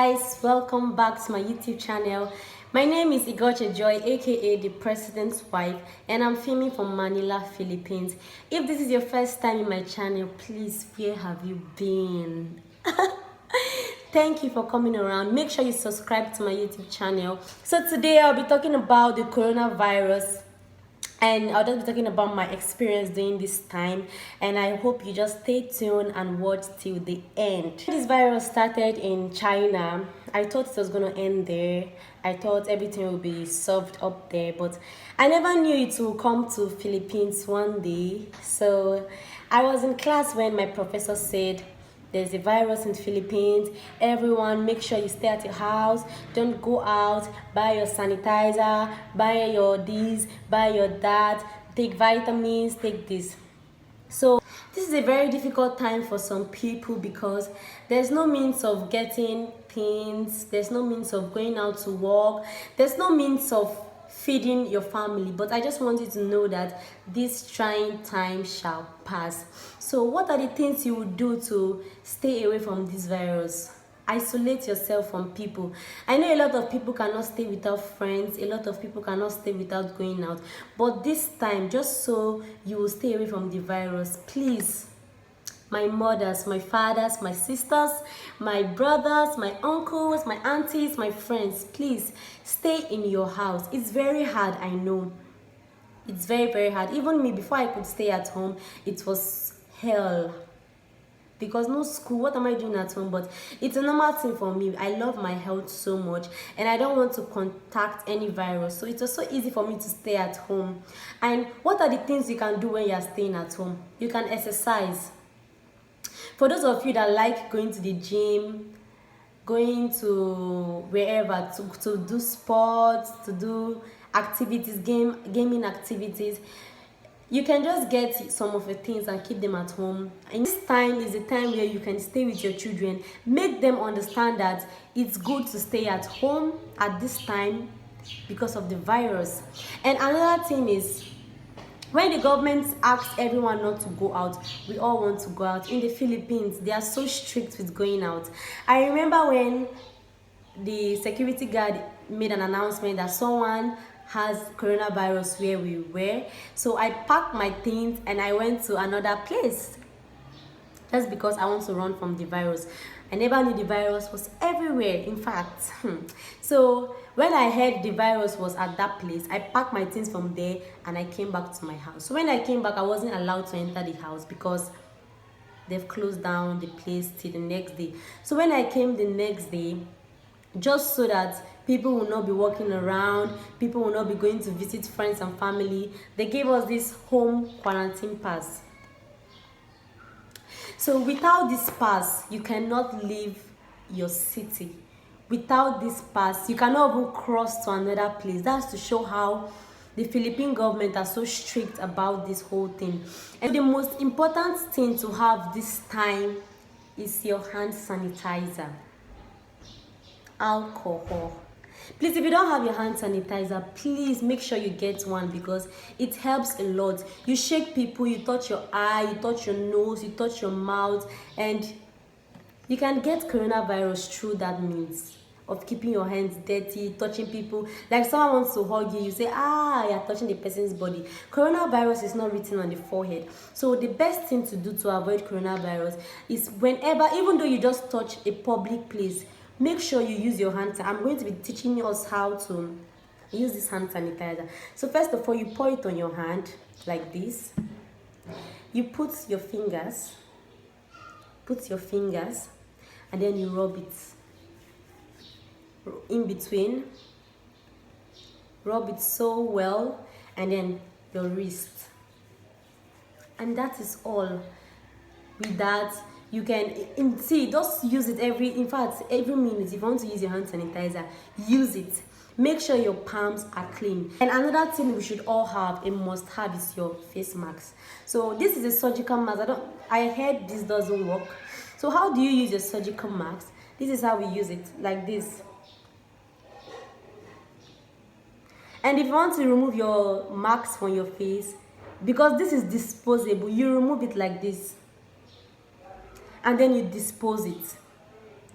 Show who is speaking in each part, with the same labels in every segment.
Speaker 1: guys, welcome back to my YouTube channel. My name is Igoche Joy, aka the President's Wife, and I'm filming from Manila, Philippines. If this is your first time in my channel, please, where have you been? Thank you for coming around. Make sure you subscribe to my YouTube channel. So today I'll be talking about the coronavirus, and I'll just be talking about my experience during this time, and I hope you just stay tuned and watch till the end. This virus started in China. I thought it was going to end there. I thought everything would be solved up there, but I never knew it would come to Philippines one day. So I was in class when my professor said there's a virus in the Philippines. Everyone, make sure you stay at your house. Don't go out. Buy your sanitizer. Buy your this. Buy your that. Take vitamins. Take this. So this is a very difficult time for some people because there's no means of getting things. There's no means of going out to work. There's no means of feeding your family. But I just want you to know that this trying time shall pass. So what are the things you would do to stay away from this virus? Isolate yourself from people. I know a lot of people cannot stay without friends. A lot of people cannot stay without going out. But this time, just so you will stay away from the virus, please, my mothers, my fathers, my sisters, my brothers, my uncles, my aunties, my friends, please stay in your house. It's very hard, I know. It's very, very hard. Even me, before I could stay at home, it was hell. Because no school, what am I doing at home? But it's a normal thing for me. I love my health so much and I don't want to contact any virus. So it was so easy for me to stay at home. And what are the things you can do when you're staying at home? You can exercise. For those of you that like going to the gym, going to wherever to do sports, to do activities, gaming activities, you can just get some of the things and keep them at home. And this time is a time where you can stay with your children. Make them understand that it's good to stay at home at this time because of the virus. And another thing is, when the government asks everyone not to go out, we all want to go out. In the Philippines, they are so strict with going out. I remember when the security guard made an announcement that someone has coronavirus where we were. So I packed my things and I went to another place. That's because I want to run from the virus. I never knew the virus was everywhere, in fact. So when I heard the virus was at that place, I packed my things from there and I came back to my house. So when I came back, I wasn't allowed to enter the house because they've closed down the place till the next day. So when I came the next day, just so that people will not be walking around, people will not be going to visit friends and family, they gave us this home quarantine pass. So without this pass, you cannot leave your city. Without this pass, you cannot even cross to another place. That's to show how the Philippine government are so strict about this whole thing. And the most important thing to have this time is your hand sanitizer. Alcohol. Please, if you don't have your hand sanitizer, please make sure you get one because it helps a lot. You shake people, you touch your eye, you touch your nose, you touch your mouth, and you can get coronavirus through that means of keeping your hands dirty, touching people. Like someone wants to hug you, you say, you're touching the person's body. Coronavirus is not written on the forehead. So the best thing to do to avoid coronavirus is whenever, even though you just touch a public place, make sure you use your hand. I'm going to be teaching us how to use this hand sanitizer. So first of all, you pour it on your hand like this. You put your fingers, and then you rub it in between. Rub it so well, and then your wrist. And that is all. With that, you can just use it every minute. If you want to use your hand sanitizer, use it. Make sure your palms are clean. And another thing we should all have, a must have, is your face mask. So this is a surgical mask. I heard this doesn't work. So how do you use your surgical mask? This is how we use it, like this. And if you want to remove your marks from your face, because this is disposable, you remove it like this and then you dispose it.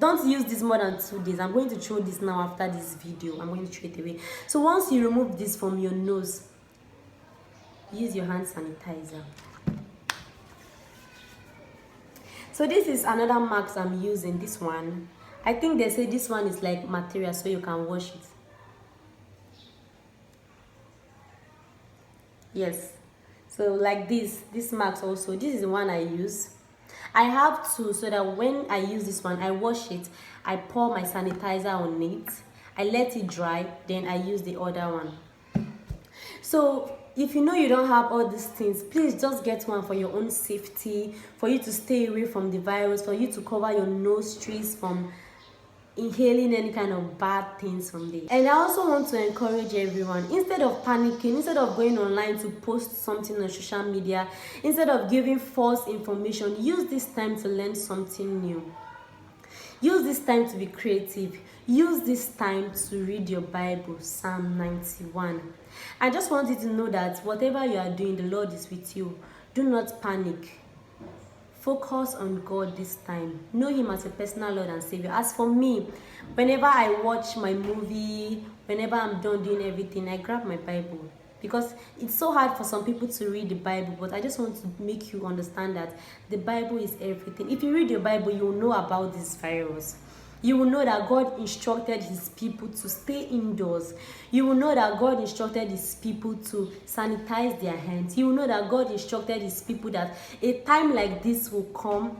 Speaker 1: Don't use this more than 2 days. I'm going to throw this now after this video. I'm going to throw it away. So once you remove this from your nose, use your hand sanitizer. So this is another mask I'm using, this one. I think they say this one is like material, so you can wash it. Yes. So like this mask also, this is the one I use. I have two, so that when I use this one, I wash it, I pour my sanitizer on it, I let it dry, then I use the other one. So if you know you don't have all these things, please just get one for your own safety, for you to stay away from the virus, for you to cover your nostrils from inhaling any kind of bad things from there. And I also want to encourage everyone, instead of panicking, instead of going online to post something on social media, instead of giving false information, use this time to learn something new. Use this time to be creative. Use this time to read your Bible, Psalm 91. I just want you to know that whatever you are doing, the Lord is with you. Do not panic. Focus on God this time. Know Him as a personal Lord and Savior. As for me, whenever I watch my movie, whenever I'm done doing everything, I grab my Bible. Because it's so hard for some people to read the Bible, but I just want to make you understand that the Bible is everything. If you read your Bible, you will know about this virus. You will know that God instructed His people to stay indoors. You will know that God instructed His people to sanitize their hands. You will know that God instructed His people that a time like this will come,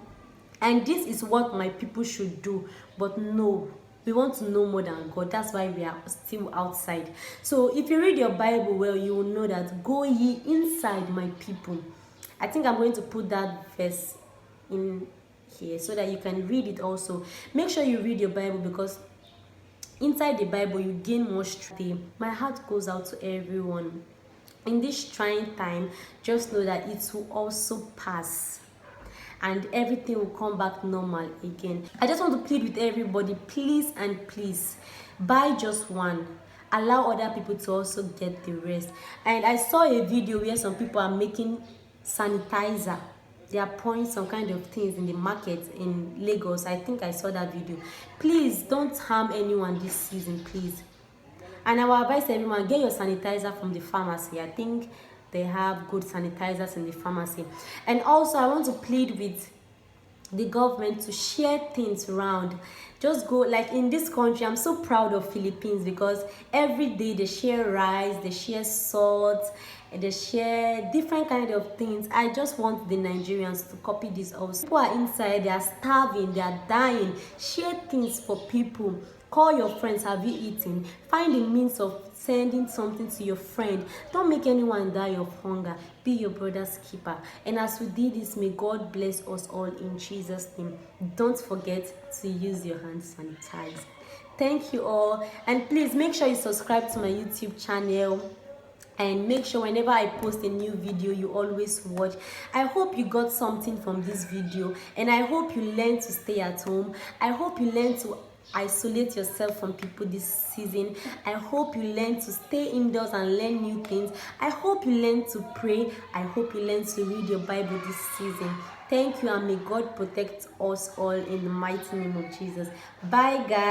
Speaker 1: and this is what my people should do. But no, we want to know more than God. That's why we are still outside. So if you read your Bible well, you will know that go ye inside, my people. I think I'm going to put that verse in here so that you can read it also. Make sure you read your Bible, because inside the Bible you gain more strength. My heart goes out to everyone in this trying time. Just know that it will also pass and everything will come back normal again. I just want to plead with everybody, please and please, buy just one. Allow other people to also get the rest. And I saw a video where some people are making sanitizer. They are pouring some kind of things in the market in Lagos. I think I saw that video. Please don't harm anyone this season, please. And I will advise everyone, get your sanitizer from the pharmacy. I think they have good sanitizers in the pharmacy. And also I want to plead with the government to share things around. Just go, like in this country, I'm so proud of Philippines, because every day they share rice, they share salt, and they share different kind of things. I just want the Nigerians to copy this also. People are inside, they are starving, they are dying. Share things for people. Call your friends, have you eaten? Find a means of sending something to your friend. Don't make anyone die of hunger. Be your brother's keeper. And as we did this, may God bless us all in Jesus' name. Don't forget to use your hand sanitizer. Thank you all. And please make sure you subscribe to my YouTube channel. And make sure whenever I post a new video, you always watch. I hope you got something from this video. And I hope you learn to stay at home. I hope you learn to isolate yourself from people this season. I hope you learn to stay indoors and learn new things. I hope you learn to pray. I hope you learn to read your Bible this season. Thank you, and may God protect us all in the mighty name of Jesus. Bye guys.